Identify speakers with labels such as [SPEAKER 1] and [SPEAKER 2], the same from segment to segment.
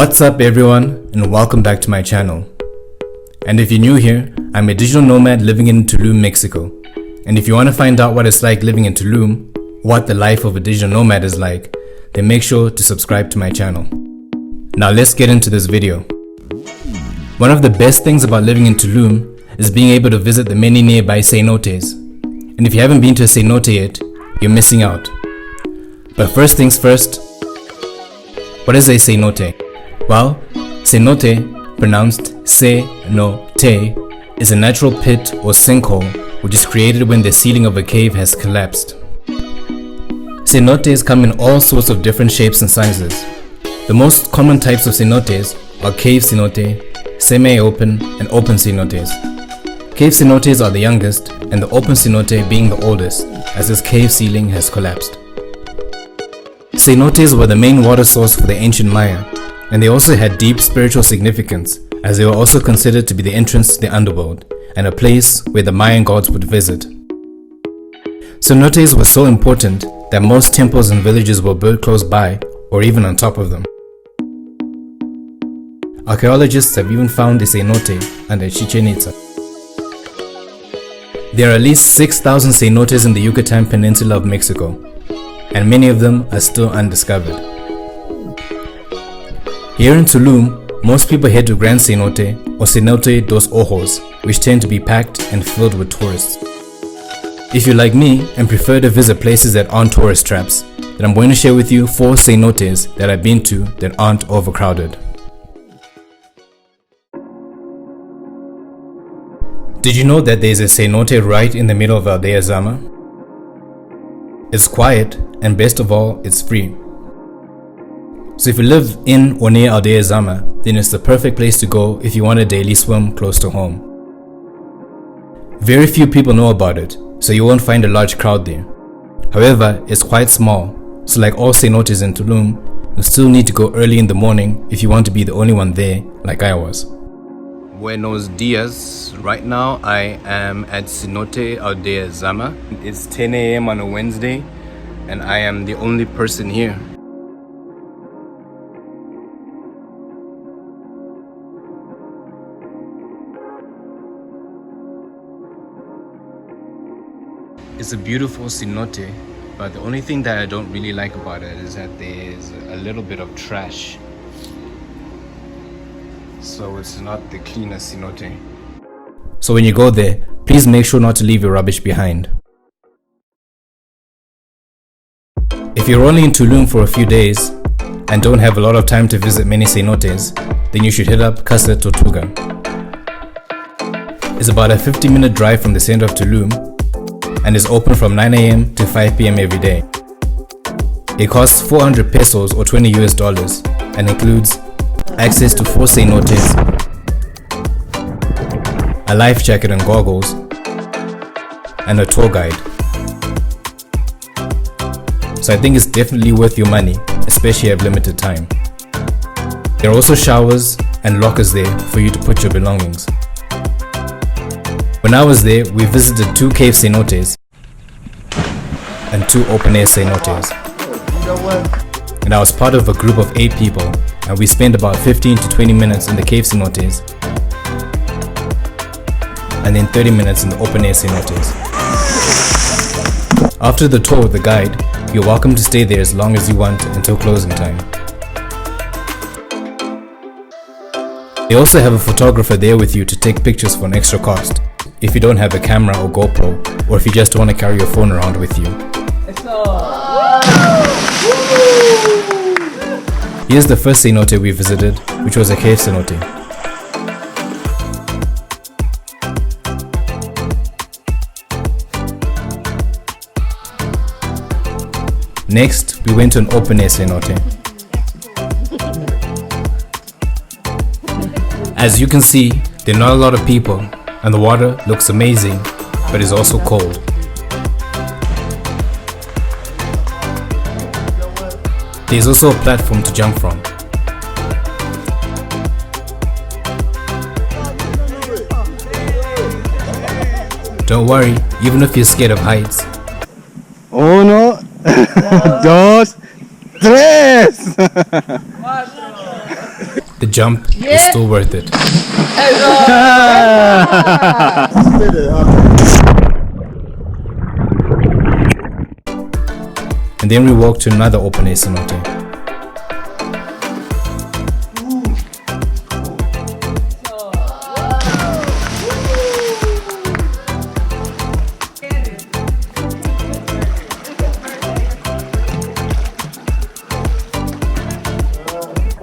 [SPEAKER 1] What's up everyone, and welcome back to my channel. And if you're new here, I'm a digital nomad living in Tulum, Mexico. And if you want to find out what it's like living in Tulum, what the life of a digital nomad is like, then make sure to subscribe to my channel. Now let's get into this video. One of the best things about living in Tulum is being able to visit the many nearby cenotes. And if you haven't been to a cenote yet, you're missing out. But first things first, what is a cenote? Well, cenote, pronounced Cenote, is a natural pit or sinkhole which is created when the ceiling of a cave has collapsed. Cenotes come in all sorts of different shapes and sizes. The most common types of cenotes are cave cenote, semi-open, and open cenotes. Cave cenotes are the youngest, and the open cenote being the oldest, as this cave ceiling has collapsed. Cenotes were the main water source for the ancient Maya, and they also had deep spiritual significance, as they were also considered to be the entrance to the underworld and a place where the Mayan gods would visit. Cenotes were so important that most temples and villages were built close by or even on top of them. Archaeologists have even found a cenote under Chichen Itza. There are at least 6,000 cenotes in the Yucatan Peninsula of Mexico, and many of them are still undiscovered. Here in Tulum, most people head to Gran Cenote or Cenote dos Ojos, which tend to be packed and filled with tourists. If you're like me and prefer to visit places that aren't tourist traps, then I'm going to share with you 4 cenotes that I've been to that aren't overcrowded. Did you know that there's a cenote right in the middle of Audea, Zama? It's quiet, and best of all, it's free. So if you live in or near Audea, Zama, then it's the perfect place to go if you want a daily swim close to home. Very few people know about it, so you won't find a large crowd there. However, it's quite small, so like all cenotes in Tulum, you still need to go early in the morning if you want to be the only one there, like I was. Buenos dias. Right now I am at Cenote Audea, Zama. It's 10 a.m. on a Wednesday, and I am the only person here. It's a beautiful cenote, but the only thing that I don't really like about it is that there's a little bit of trash. So it's not the cleanest cenote. So when you go there, please make sure not to leave your rubbish behind. If you're only in Tulum for a few days and don't have a lot of time to visit many cenotes, then you should hit up Casa Tortuga. It's about a 50-minute drive from the center of Tulum and is open from 9 a.m. to 5 p.m. every day. It costs 400 pesos or $20 US and includes access to 4 cenotes, a life jacket and goggles, and a tour guide. So I think it's definitely worth your money, especially if you have limited time. There are also showers and lockers there for you to put your belongings. When I was there, we visited 2 cave cenotes and 2 open-air cenotes. And I was part of a group of 8 people, and we spent about 15 to 20 minutes in the cave cenotes and then 30 minutes in the open-air cenotes. After the tour with the guide, you're welcome to stay there as long as you want until closing time. They also have a photographer there with you to take pictures for an extra cost, if you don't have a camera or GoPro, or if you just want to carry your phone around with you. Here's the first cenote we visited, which was a cave cenote. Next, we went to an open-air cenote. As you can see, there are not a lot of people, and the water looks amazing, but is also cold. There's also a platform to jump from. Don't worry, even if you're scared of heights.
[SPEAKER 2] 1, 2, 3.
[SPEAKER 1] the jump is still worth it. And then we walk to another open air cenote.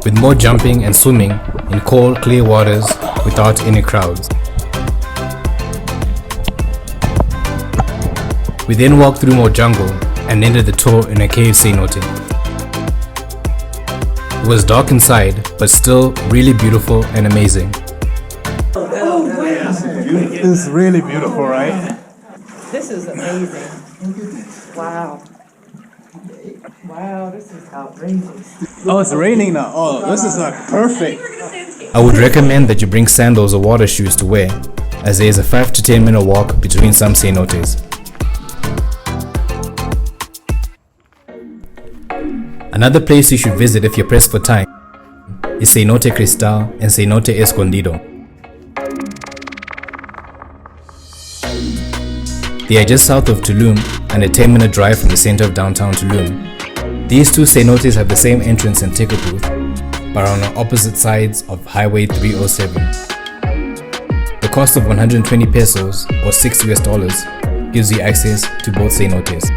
[SPEAKER 1] With more jumping and swimming in cold, clear waters without any crowds. We then walk through more jungle and ended the tour in a cave cenote. It was dark inside, but still really beautiful and amazing.
[SPEAKER 2] It's really beautiful, right?
[SPEAKER 3] This is amazing. Wow. Wow, this is outrageous.
[SPEAKER 2] Oh, it's raining now. Oh, this is like perfect.
[SPEAKER 1] I would recommend that you bring sandals or water shoes to wear, as there is a 5 to 10 minute walk between some cenotes. Another place you should visit if you're pressed for time is Cenotecristal and Cenote Escondido. They are just south of Tulum and a 10-minute drive from the center of downtown Tulum. These two cenotes have the same entrance and ticket booth, but are on opposite sides of Highway 307. The cost of 120 pesos or $6 gives you access to both cenotes.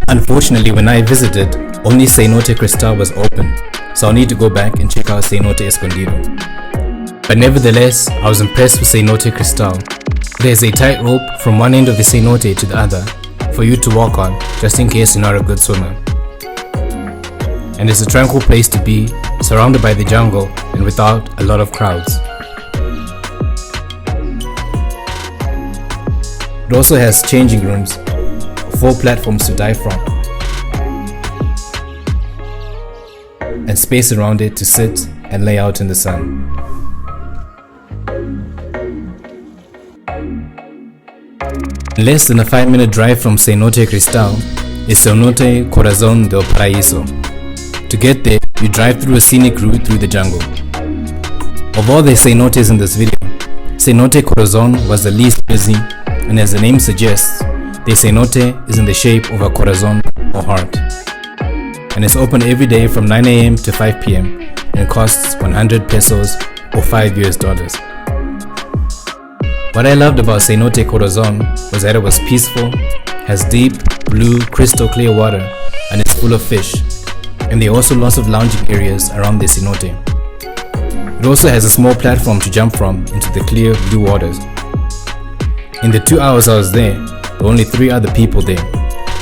[SPEAKER 1] Unfortunately, when I visited, only Cenotecristal was open, so I'll need to go back and check out Cenote Escondido. But nevertheless, I was impressed with Cenotecristal. There's a tight rope from one end of the cenote to the other for you to walk on, just in case you're not a good swimmer. And it's a tranquil place to be, surrounded by the jungle and without a lot of crowds. It also has changing rooms, 4 platforms to dive from, and space around it to sit and lay out in the sun. Less than a 5-minute drive from Cenotecristal is Cenotecorazon del Paraíso. To get there, you drive through a scenic route through the jungle. Of all the cenotes in this video, Cenotecorazon was the least busy, and as the name suggests, the cenote is in the shape of a corazon or heart. And it's open every day from 9 AM to 5 PM and costs 100 pesos or $5. What I loved about Cenotecorazon was that it was peaceful, has deep, blue, crystal clear water, and is full of fish. And there are also lots of lounging areas around the cenote. It also has a small platform to jump from into the clear blue waters. In the 2 hours I was there were only 3 other people there,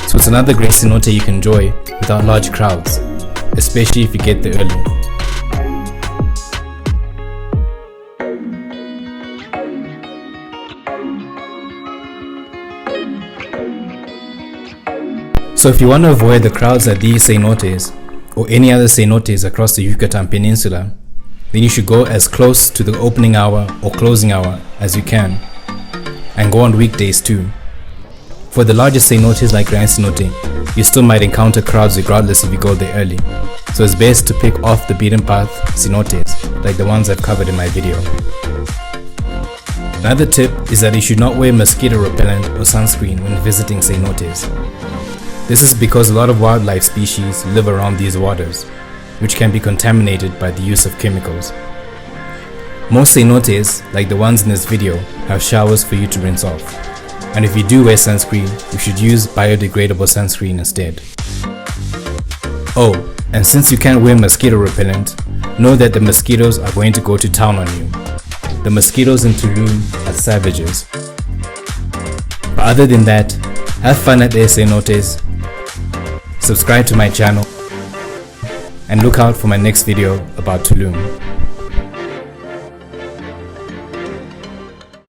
[SPEAKER 1] so it's another great cenote you can enjoy without large crowds, especially if you get there early. So if you want to avoid the crowds at these cenotes or any other cenotes across the Yucatan Peninsula, then you should go as close to the opening hour or closing hour as you can, and go on weekdays too. For the larger cenotes like Grand Cenote, you still might encounter crowds regardless if you go there early, so it's best to pick off the beaten path cenotes like the ones I've covered in my video. Another tip is that you should not wear mosquito repellent or sunscreen when visiting cenotes. This is because a lot of wildlife species live around these waters, which can be contaminated by the use of chemicals. Most cenotes, like the ones in this video, have showers for you to rinse off. And if you do wear sunscreen, you should use biodegradable sunscreen instead. Oh, and since you can't wear mosquito repellent, know that the mosquitoes are going to go to town on you. The mosquitoes in Tulum are savages. But other than that, have fun at the cenotes, subscribe to my channel, and look out for my next video about Tulum.